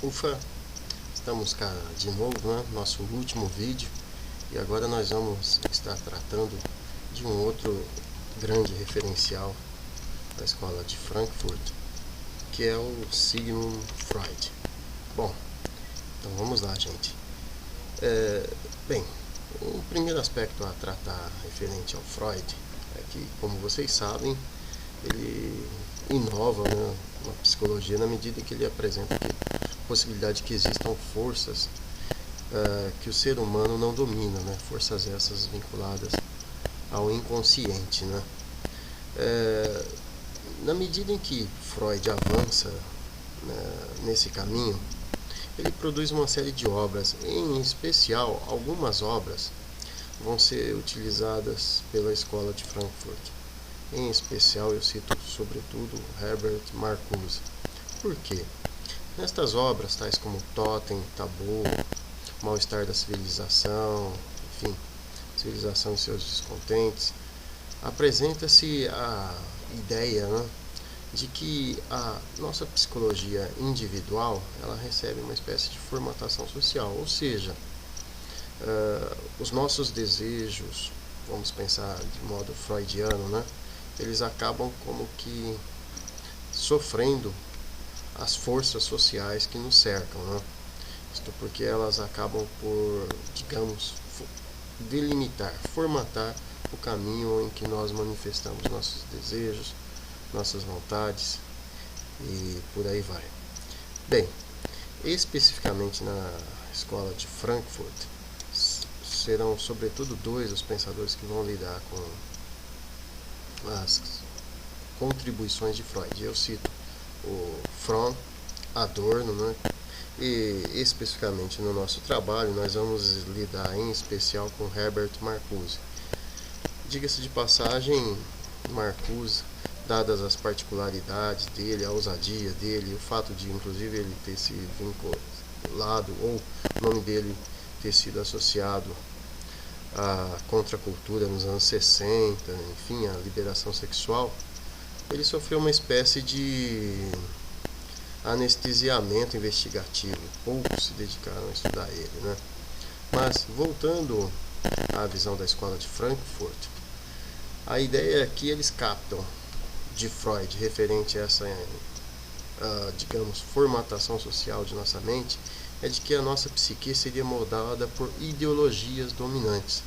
Ufa, estamos cá de novo, né? Nosso último vídeo, e agora nós vamos estar tratando de um outro grande referencial da escola de Frankfurt, que é o Sigmund Freud. Bom, então vamos lá, gente. Bem, o primeiro aspecto a tratar referente ao Freud é que, como vocês sabem, ele inova, né, na psicologia na medida que ele apresenta a possibilidade de que existam forças que o ser humano não domina, né, forças essas vinculadas ao inconsciente, né. Na medida em que Freud avança, né, nesse caminho, ele produz uma série de obras, em especial algumas obras vão ser utilizadas pela escola de Frankfurt. Em especial eu cito sobretudo Herbert Marcuse. Por quê? Nestas obras, tais como Totem, Tabu, Mal-Estar da Civilização, enfim, Civilização e seus Descontentes, apresenta-se a ideia, né, de que a nossa psicologia individual ela recebe uma espécie de formatação social, ou seja, os nossos desejos, vamos pensar de modo freudiano, né, eles acabam como que sofrendo as forças sociais que nos cercam, né? Isto porque elas acabam por, digamos, delimitar, formatar o caminho em que nós manifestamos nossos desejos, nossas vontades e por aí vai. Bem, especificamente na escola de Frankfurt, serão sobretudo dois os pensadores que vão lidar com as contribuições de Freud. Eu cito o Fromm, Adorno, né? E especificamente no nosso trabalho nós vamos lidar em especial com Herbert Marcuse. Diga-se de passagem, Marcuse, dadas as particularidades dele, a ousadia dele, o fato de inclusive ele ter se vinculado, ou o nome dele ter sido associado à contracultura nos anos 60, enfim, à liberação sexual, ele sofreu uma espécie de anestesiamento investigativo. Poucos se dedicaram a estudar ele, né? Mas, voltando à visão da escola de Frankfurt, a ideia é que eles captam de Freud referente a essa, digamos, formatação social de nossa mente, é de que a nossa psique seria moldada por ideologias dominantes.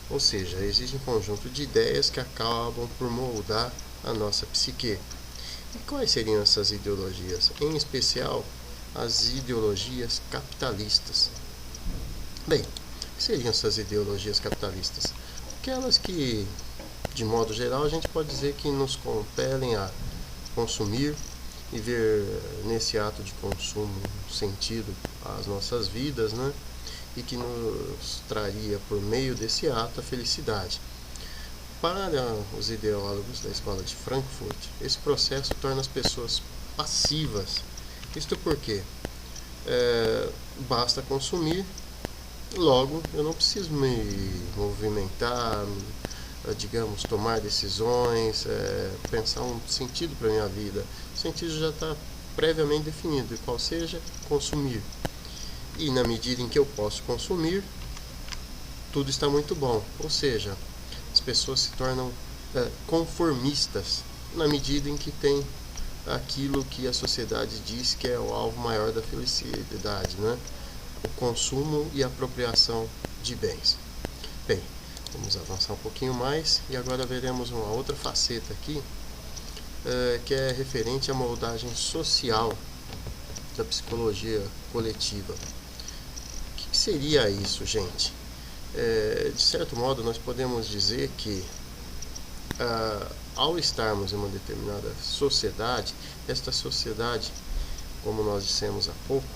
Ou seja, existe um conjunto de ideias que acabam por moldar a nossa psique. E quais seriam essas ideologias? Em especial, as ideologias capitalistas. Bem, o que seriam essas ideologias capitalistas? Aquelas que, de modo geral, a gente pode dizer que nos compelem a consumir e ver nesse ato de consumo sentido às nossas vidas, né? E que nos traria, por meio desse ato, a felicidade. Para os ideólogos da escola de Frankfurt, esse processo torna as pessoas passivas. Isto porque basta consumir, logo eu não preciso me movimentar, digamos, tomar decisões, pensar um sentido para a minha vida. O sentido já está previamente definido, e qual seja, consumir. E na medida em que eu posso consumir, tudo está muito bom. Ou seja, as pessoas se tornam conformistas na medida em que tem aquilo que a sociedade diz que é o alvo maior da felicidade, né? O consumo e a apropriação de bens. Bem, vamos avançar um pouquinho mais e agora veremos uma outra faceta aqui, que é referente à moldagem social da psicologia coletiva. O que seria isso, gente? De certo modo, nós podemos dizer que ao estarmos em uma determinada sociedade, esta sociedade, como nós dissemos há pouco,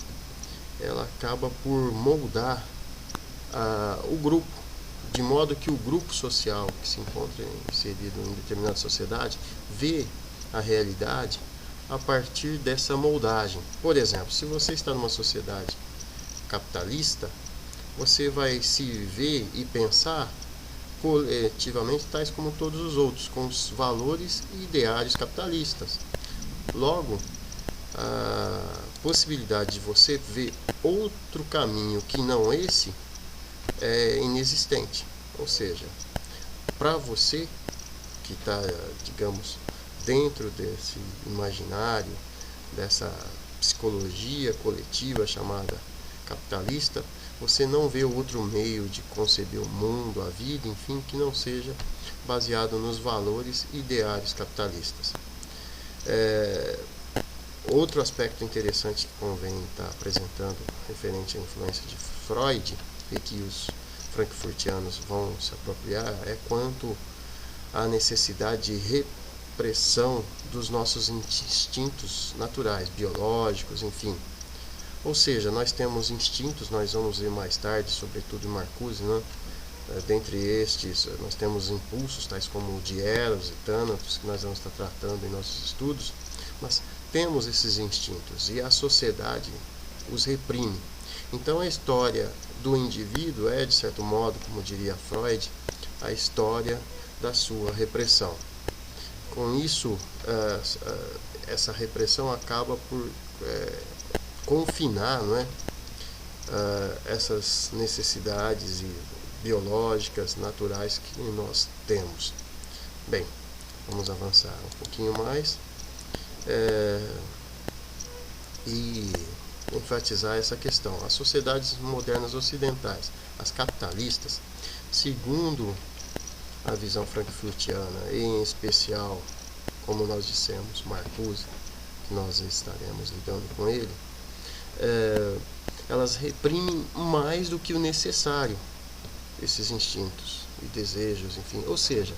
ela acaba por moldar o grupo, de modo que o grupo social que se encontra inserido em determinada sociedade vê a realidade a partir dessa moldagem. Por exemplo, se você está numa sociedade capitalista, você vai se ver e pensar coletivamente tais como todos os outros, com os valores e ideários capitalistas. Logo, a possibilidade de você ver outro caminho que não esse é inexistente. Ou seja, para você que está, digamos, dentro desse imaginário, dessa psicologia coletiva chamada capitalista, você não vê outro meio de conceber o mundo, a vida, enfim, que não seja baseado nos valores ideários capitalistas. Outro aspecto interessante que convém estar apresentando referente à influência de Freud e que os frankfurtianos vão se apropriar é quanto à necessidade de repressão dos nossos instintos naturais, biológicos, enfim. Ou seja, nós temos instintos, nós vamos ver mais tarde, sobretudo em Marcuse, né? Dentre estes, nós temos impulsos, tais como o de Eros e Thanatos, que nós vamos estar tratando em nossos estudos, mas temos esses instintos e a sociedade os reprime. Então a história do indivíduo é, de certo modo, como diria Freud, a história da sua repressão. Com isso, essa repressão acaba por confinar, não é? Essas necessidades biológicas, naturais que nós temos. Bem, vamos avançar um pouquinho mais e enfatizar essa questão. As sociedades modernas ocidentais, as capitalistas, segundo a visão frankfurtiana, e em especial, como nós dissemos, Marcuse, que nós estaremos lidando com ele, elas reprimem mais do que o necessário esses instintos e desejos, enfim. Ou seja,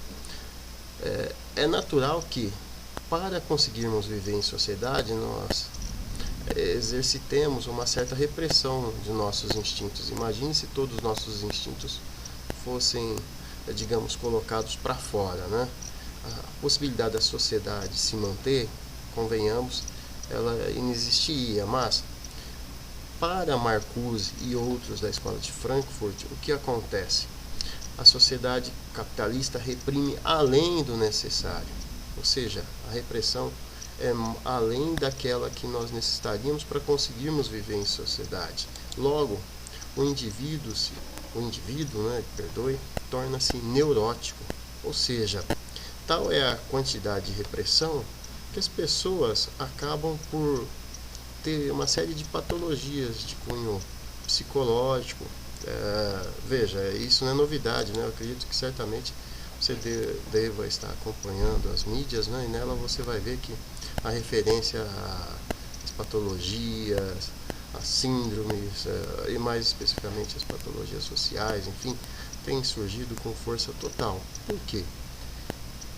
é natural que, para conseguirmos viver em sociedade, nós exercitemos uma certa repressão de nossos instintos. Imagine se todos os nossos instintos fossem, digamos, colocados para fora, né? A possibilidade da sociedade se manter, convenhamos, ela inexistiria, mas para Marcuse e outros da escola de Frankfurt, o que acontece? A sociedade capitalista reprime além do necessário, ou seja, a repressão é além daquela que nós necessitaríamos para conseguirmos viver em sociedade. Logo, o indivíduo, torna-se neurótico, ou seja, tal é a quantidade de repressão que as pessoas acabam por ter uma série de patologias de cunho psicológico. Veja, isso não é novidade, né? Eu acredito que certamente você deva estar acompanhando as mídias, né? E nela você vai ver que a referência às patologias, às síndromes, e mais especificamente as patologias sociais, enfim, tem surgido com força total. Por quê?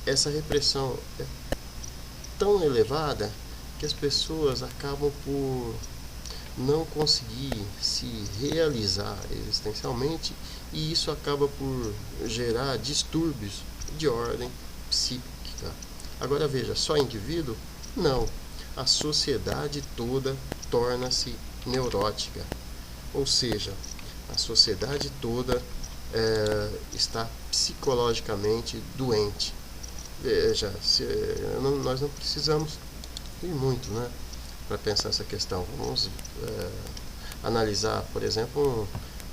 Essa repressão é tão elevada que as pessoas acabam por não conseguir se realizar existencialmente, e isso acaba por gerar distúrbios de ordem psíquica. Agora veja, só indivíduo? Não. A sociedade toda torna-se neurótica. Ou seja, a sociedade toda está psicologicamente doente. Veja, nós não precisamos ir muito, né, para pensar essa questão. Vamos analisar, por exemplo,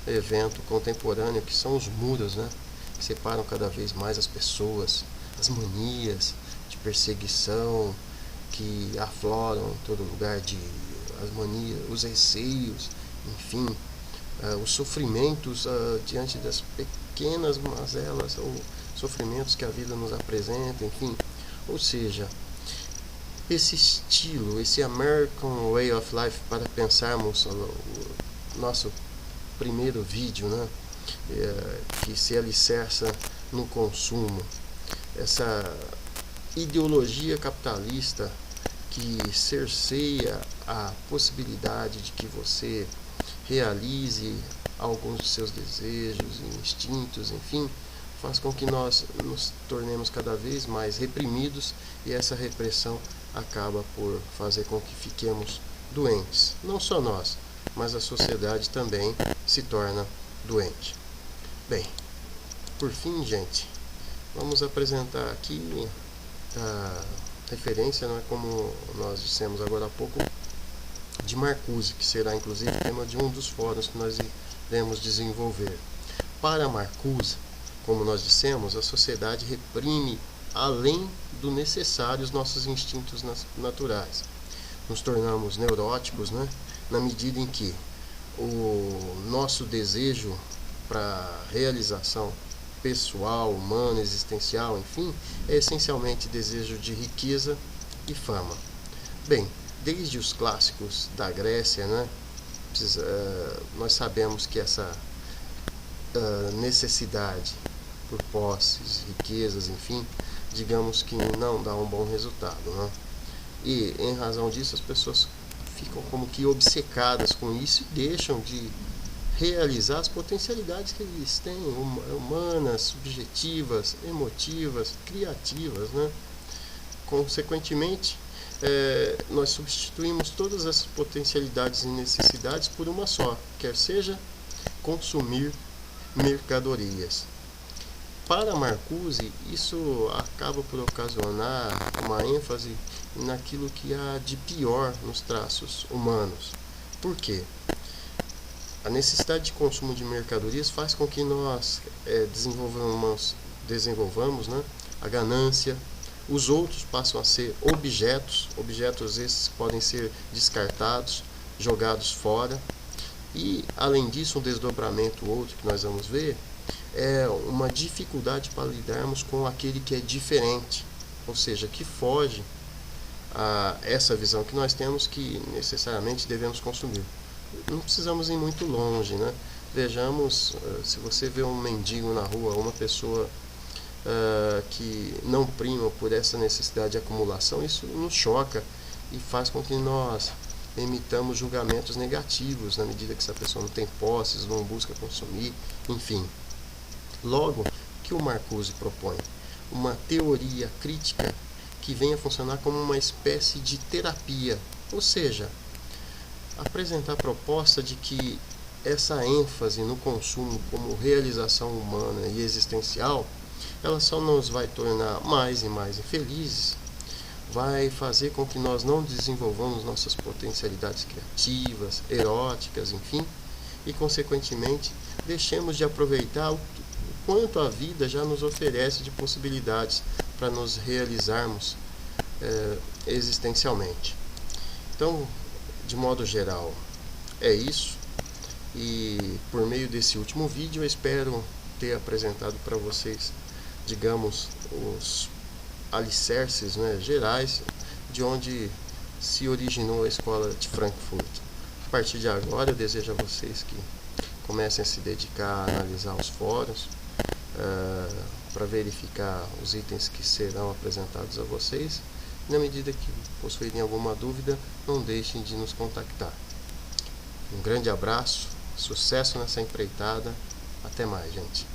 um evento contemporâneo que são os muros, né, que separam cada vez mais as pessoas, as manias de perseguição que afloram em todo lugar, as manias, os receios, enfim, os sofrimentos diante das pequenas mazelas ou sofrimentos que a vida nos apresenta, enfim. Ou seja, esse estilo, esse American Way of Life, para pensarmos o nosso primeiro vídeo, né, que se alicerça no consumo, essa ideologia capitalista que cerceia a possibilidade de que você realize alguns de seus desejos e instintos, enfim, faz com que nós nos tornemos cada vez mais reprimidos, e essa repressão acaba por fazer com que fiquemos doentes. Não só nós, mas a sociedade também se torna doente. Bem, por fim, gente, vamos apresentar aqui a referência, não é, como nós dissemos agora há pouco, de Marcuse, que será inclusive tema de um dos fóruns que nós iremos desenvolver. Para Marcuse, como nós dissemos, a sociedade reprime além do necessário os nossos instintos naturais. Nos tornamos neuróticos, né? Na medida em que o nosso desejo para realização pessoal, humana, existencial, enfim, é essencialmente desejo de riqueza e fama. Bem, desde os clássicos da Grécia, né, nós sabemos que essa necessidade por posses, riquezas, enfim, digamos que não dá um bom resultado, né? E em razão disso as pessoas ficam como que obcecadas com isso e deixam de realizar as potencialidades que eles têm, humanas, subjetivas, emotivas, criativas, né? Consequentemente, nós substituímos todas essas potencialidades e necessidades por uma só, quer seja consumir mercadorias. Para Marcuse, isso acaba por ocasionar uma ênfase naquilo que há de pior nos traços humanos. Por quê? A necessidade de consumo de mercadorias faz com que nós desenvolvamos, né, a ganância. Os outros passam a ser objetos esses podem ser descartados, jogados fora. E, além disso, um desdobramento outro que nós vamos ver é uma dificuldade para lidarmos com aquele que é diferente, ou seja, que foge a essa visão que nós temos que necessariamente devemos consumir. Não precisamos ir muito longe, né? Vejamos, se você vê um mendigo na rua, uma pessoa que não prima por essa necessidade de acumulação, isso nos choca e faz com que nós emitamos julgamentos negativos na medida que essa pessoa não tem posses, não busca consumir, enfim. Logo, o que o Marcuse propõe? Uma teoria crítica que venha funcionar como uma espécie de terapia, ou seja, apresentar a proposta de que essa ênfase no consumo como realização humana e existencial, ela só nos vai tornar mais e mais infelizes, vai fazer com que nós não desenvolvamos nossas potencialidades criativas, eróticas, enfim, e consequentemente deixemos de aproveitar o quanto a vida já nos oferece de possibilidades para nos realizarmos existencialmente. Então, de modo geral, é isso. E por meio desse último vídeo eu espero ter apresentado para vocês, digamos, os alicerces, né, gerais de onde se originou a escola de Frankfurt. A partir de agora eu desejo a vocês que comecem a se dedicar a analisar os fóruns para verificar os itens que serão apresentados a vocês. Na medida que possuírem alguma dúvida, não deixem de nos contactar. Um grande abraço, sucesso nessa empreitada, até mais, gente.